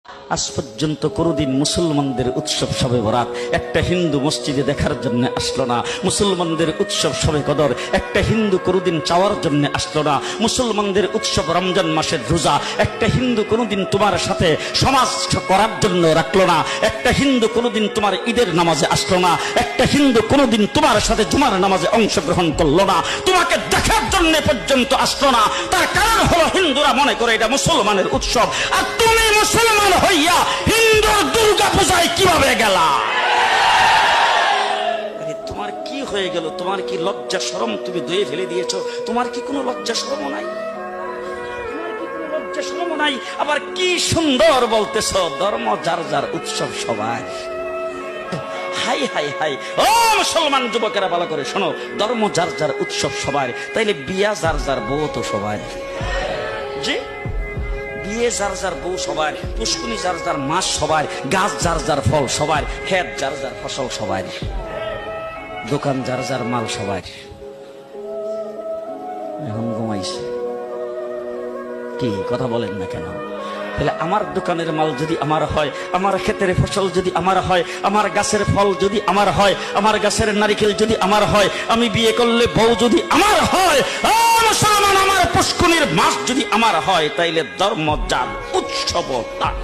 আজ পর্যন্ত কোনোদিন মুসলমানদের উৎসব শবে বরাত একটা হিন্দু মসজিদে দেখার জন্য আসলো না। মুসলমানদের উৎসব শবে কদর একটা হিন্দু কোনোদিন চাওয়ার জন্য আসলো না। মুসলমানদের উৎসব রমজান মাসের রোজা একটা হিন্দু কোনোদিন তোমার সাথে সমাজ করার জন্য রাখলো না। একটা হিন্দু কোনোদিন তোমার ঈদের নামাজে আসলো না। একটা হিন্দু কোনোদিন তোমার সাথে জুমার নামাজে অংশগ্রহণ করলো না। তোমাকে দেখার জন্য পর্যন্ত আসলো না। তার কারণ হলো হিন্দুরা মনে করে এটা মুসলমানের উৎসব, আর তুমি মুসলমান হইয়া হিন্দুর দুর্গা পূজায় কিভাবে গেলা? তোমার কি হয়ে গেল? তোমার কি লজ্জা শরম তুমি ধুয়ে ফেলে দিয়েছো? তোমার কি কোনো লজ্জা শরম নাই? লজ্জা শরম নাই? আবার কি সুন্দর বলতেছ, ধর্ম যার যার উৎসব সবাই। হাই হাই হাই, ও মুসলমান যুবকেরা ভালো করে শোনো, ধর্ম যার যার উৎসব সবার, তাইলে বিয়া যার যার বউ তো সবার। জি, বিয়ে যার যার বউ সবার, পুষ্কুনি যার যার মাস সবার, গাছ যার যার ফল সবার, ক্ষেত যার যার ফসল সবার, দোকান যার যার মাল সবার। এখন ঘুমাইছে কি কথা বলেন না কেন? তাহলে আমার দোকানের মাল যদি আমার হয়, আমার ক্ষেতের ফসল যদি আমার হয়, আমার গাছের ফল যদি আমার হয়, আমার গাছের নারিকেল যদি আমার হয়, আমি বিয়ে করলে বউ যদি আমার হয়, মুসলমান আমার পুষ্কুনির মাস যদি আমার হয়, তাইলে ধর্ম যার উৎসব তার।